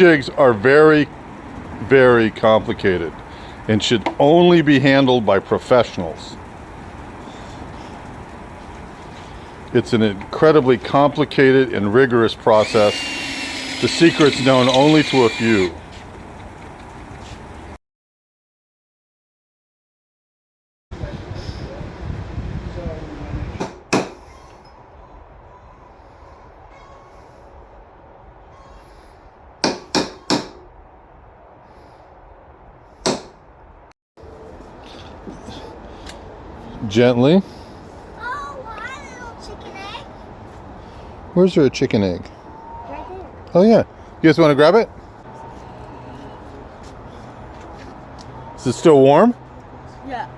Jigs are very, very complicated and should only be handled by professionals. It's an incredibly complicated and rigorous process. The secret's known only to a few. Gently. Oh, hi, little chicken egg. Where's there a chicken egg? Right there. Oh yeah. You guys want to grab it? Is it still warm? Yeah.